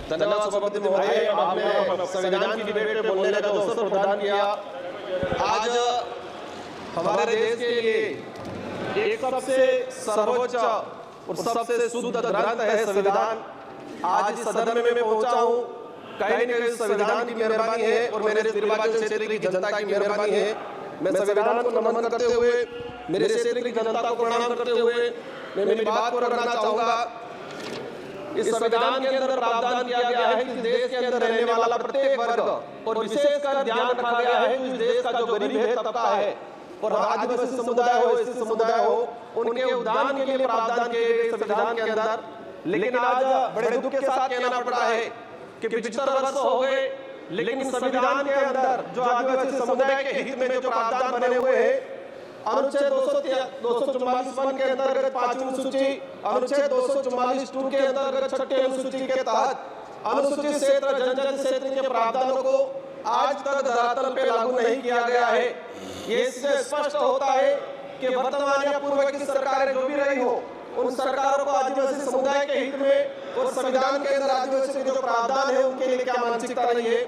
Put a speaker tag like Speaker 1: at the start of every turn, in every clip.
Speaker 1: धन्यवाद सभापति महोदय, आपने संविधान की डिबेट में बोलने का अवसर प्रदान किया। आज हमारे देश के लिए एक सबसे सर्वोच्च और सबसे शुद्ध ग्रंथ है संविधान। आज इस सदन में मैं पहुंचा हूं, कहीं न कहीं संविधान की मेहरबानी है और मेरे निर्वाचन क्षेत्र की जनता की मेहरबानी है। मैं संविधान को नमन करते हुए, मेरे क्षेत्र की जनता को प्रणाम करते हुए मैं मेरी बात को रखना चाहूंगा। इस संविधान के अंदर प्रावधान किया गया है कि देश के अंदर रहने वाला प्रत्येक वर्ग और विशेषकर ध्यान रखा गया है कि इस देश का जो गरीब है तबका है और आदिवासी समुदाय हो, एससी समुदाय हो, उनके उत्थान के लिए प्रावधान किए गए संविधान के अंदर। लेकिन आज बड़े दुख के साथ कहना पड़ रहा है कि 75 वर्ष हो गए, लेकिन संविधान के अंदर जो आदिवासी समुदाय के हित में जो प्रावधान बने हुए हैं, अनुच्छेद 244 के अंतर्गत 5वीं अनुसूची, अनुच्छेद 244(2) के अंतर्गत 6ठी अनुसूची के तहत अनुसूचित क्षेत्र जनजाति क्षेत्र के प्रावधानों को आज तक धरातल पे लागू नहीं किया गया है। ये इससे स्पष्ट होता है कि वर्तमान या पूर्व की सरकारें जो भी रही हो, उन सरकारों को आदिवासी समुदाय के हित में और संविधान के अंदर आदिवासी के जो प्रावधान है उनके लिए क्या मानसिकता रही है।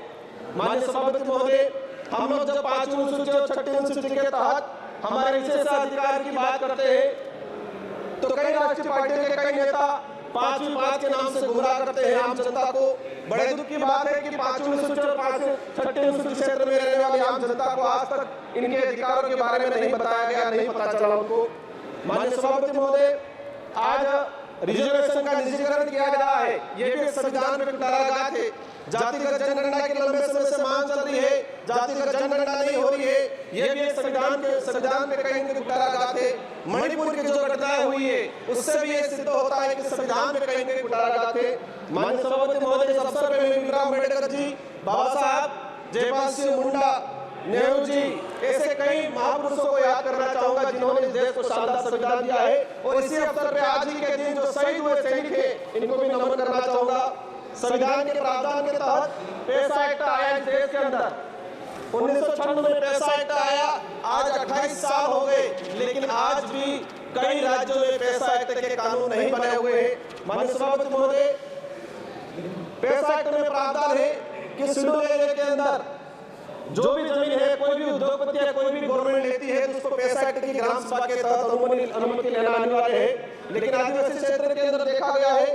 Speaker 1: माननीय सभापति महोदय, हम लोग जब 5वीं अनुसूची और 6ठी अनुसूची के तहत हमारे विशेषाधिकार की बात करते हैं तो कई राष्ट्रीय पार्टियों के कई नेता 5वीं बात के नाम से गुमराह करते हैं आम जनता को। बड़े दुख की बात है कि 5वीं अनुसूची और 6ठी अनुसूची क्षेत्र में रहने वाली आम जनता को आज तक इनके अधिकारों के बारे में नहीं बताया गया, नहीं पता चला उनको। माननीय सभापति महोदय, आज रिजर्वेशन का निजीकरण किया गया है, ये भी संविधान में कुठाराघात है। जातिगत जनगणना की लंबे समय से मांग चल रही है, जातिगत जनगणना नहीं हो रही है, ये भी एक संविधान पे कहीं न कुठाराघात है। मणिपुर की जो घटनाएं हुई है उससे भी ये सिद्ध होता है कि संविधान पे कहीं न कुठाराघात है। माननीय सभापति महोदय, इस अवसर पे मैं भीमराव अम्बेडकर जी, बाबा साहब, जयपाल सिंह मुंडा, नेहरू जी, ऐसे कई महापुरुषों को याद करना चाहूंगा जिन्होंने इस देश को शानदार संविधान दिया है। और इसी अवसर पे आज ही के दिन जो शहीद हुए सैनिक है, इनको भी नमन करना चाहूंगा। संविधान के प्रावधान के तहत पैसा एक्ट आया इस देश के अंदर, 1996 में पैसा एक्ट आया, आज 28 साल हो गए, लेकिन आज भी कई राज्यों में पैसा एक्ट के कानून नहीं बने हुए हैं। माननीय सभापति महोदय, पैसा एक्ट में प्रावधान है कि शेड्यूल एरिया के अंदर जो भी जमीन है, कोई भी उद्योगपति या कोई भी गवर्नमेंट लेती है तो उसको पैसा एक्ट की ग्राम सभा के तहत अनुमति लेना अनिवार्य है। लेकिन आदिवासी क्षेत्र के अंदर देखा गया है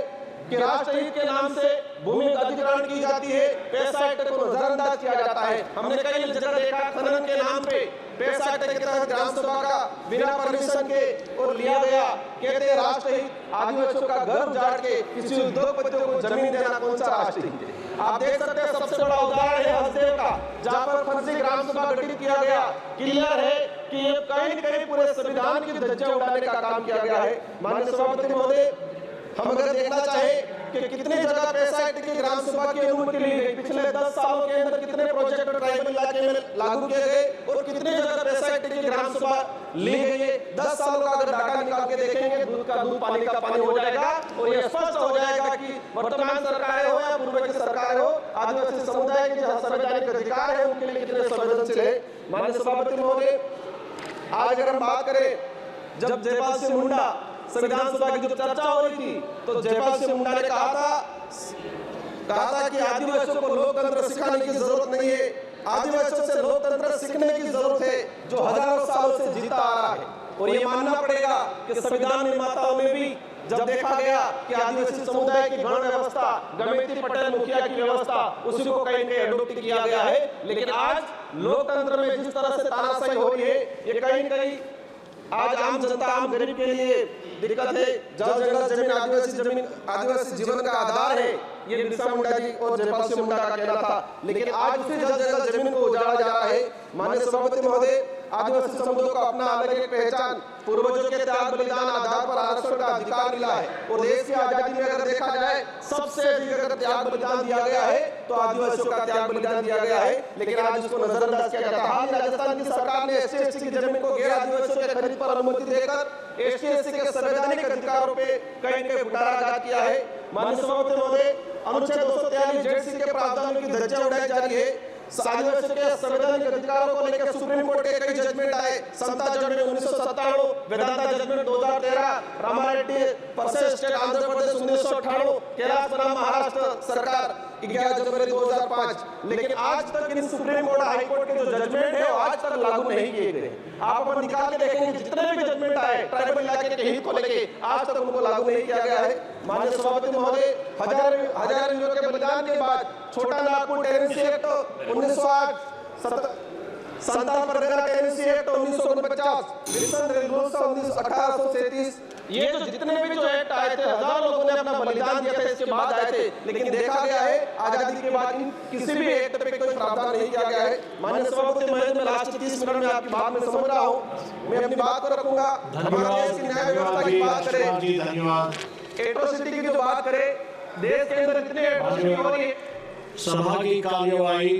Speaker 1: कि राष्ट्र हित के नाम से भूमि अधिग्रहण की जाती है, पैसा एक्ट को नजरअंदाज किया जाता है। हमने कई जगह देखा खनन के नाम पे पैसा एक्ट के तहत ग्राम सभा का बिना परमिशन के और लिया गया। कहते हैं राष्ट्र हित, आदिवासियों का घर उजाड़ के किसी उद्योगपतियों को जमीन देना कौन सा राष्ट्र हित है। आप देख सकते हैं सबसे बड़ा उदाहरण है हसदेव का, जहाँ पर फर्जी ग्राम सभा गठित किया गया। क्लियर है कि ये कहीं न कहीं पूरे संविधान की धज्जियां उड़ाने का काम किया गया है। माननीय सभापति महोदय, हम अगर देखना चाहें कि कितनी जगह पैसा एक्ट की ग्राम सभा की अनुमति ली गई, पिछले 10 सालों के अंदर कितने प्रोजेक्ट ट्राइबल इलाके में लागू किए गए और कितनी जगह पैसा एक्ट की ग्राम सभा ली गई है। 10 सालों का अगर डाटा निकाल के देखेंगे, दूध का दूध पानी का पानी हो जाएगा और ये स्पष्ट हो जाएगा कि वर्तमान सरकार हो या पूर्व की सरकार हो, आदिवासी समुदाय के जो संवैधानिक अधिकार है उनके लिए कितने संवेदनशील है। माननीय सभापति महोदय, आज अगर हम बात करें, जब जयपाल सिंह मुंडा संविधान सभा की जब चर्चा हो रही थी तो जयपाल सिंह मुंडा ने कहा था कि आदिवासियों को लोकतंत्र सिखाने की जरूरत नहीं है, आदिवासियों से लोकतंत्र सीखने की जरूरत है जो हजारों सालों से जीता आ रहा है। और ये मानना पड़ेगा कि संविधान निर्माताओं में भी जब देखा गया कि आदिवासी समुदाय की गण व्यवस्था, गमेती पटेल मुखिया की व्यवस्था, उसी को कहीं न अडॉप्ट किया गया है। लेकिन आज लोकतंत्र में जिस तरह से तानाशाही हो रही है, ये कहीं न कहीं आज आम जनता, आम गरीब के लिए दिक्कत है। जल जंगल जमीन, आदिवासी जीवन का आधार है, ये बिरसा मुंडा जी और जयपाल सिंह मुंडा का कहना था। लेकिन आज उसी जल जंगल जमीन को उजाड़ा जा रहा है। माननीय सभापति महोदय, आदिवासी समुदायों को अपना अलग एक पहचान, पूर्वजों के त्याग बलिदान आधार पर आरक्षण का अधिकार मिला है। और देश की आजादी में अगर देखा जाए, सबसे अधिक अगर त्याग बलिदान दिया गया है तो आदिवासियों का त्याग बलिदान दिया गया है। लेकिन आज उसको नजरअंदाज किया जाता है। हाल राजस्थान की सरकार ने SC/ST की जमीन को गैर आदिवासियों के खरीद पर अनुमति देकर ST/ST के संवैधानिक अधिकारों पे कहीं न कहीं कुठाराघात किया है। माननीय सभापति महोदय, अनुच्छेद 243 ZC के प्रावधानों की धज्जियां उड़ाई जा रही है। आदिवासियों के संवैधानिक अधिकारों को लेकर सुप्रीम कोर्ट के कई जजमेंट आए। Samatha judgment 1997, Vedanta judgment 2013, Ramareddy versus state Andhra Pradesh 1998, Kailash बनाम महाराष्ट्र सरकार 11 जनवरी 2005। लेकिन आज तक इन सुप्रीम कोर्ट हाई कोर्ट के जो जजमेंट है वो आज तक लागू नहीं किए गए। आप अपन निकाल के देखेंगे जितने भी जजमेंट आए ट्राइबल इलाके के हित को लेके आज तक उनको लागू नहीं किया गया है। माननीय सभापति महोदय, हजार के बलिदान के बाद Chota Nagpur tenancy act 1908, Santal Pargana tenancy act 1949, Wilson rules 1837, ये जो जितने भी जो एक्ट आए थे, हजारों लोगों ने अपना बलिदान दिया था, इसके बाद आए थे। लेकिन देखा गया है आजादी के बाद इन किसी भी एक्ट पे कोई प्रावधान नहीं किया गया है। माननीय सभापति महोदय, मैं लास्ट 30 मिनट में आपकी बात में समझ रहा हूँ, मैं अपनी बात को रखूंगा। हमारे देश की न्याय व्यवस्था की बात करें, एट्रोसिटी की जो बात करें, देश के अंदर इतने
Speaker 2: सभा की कार्यवाही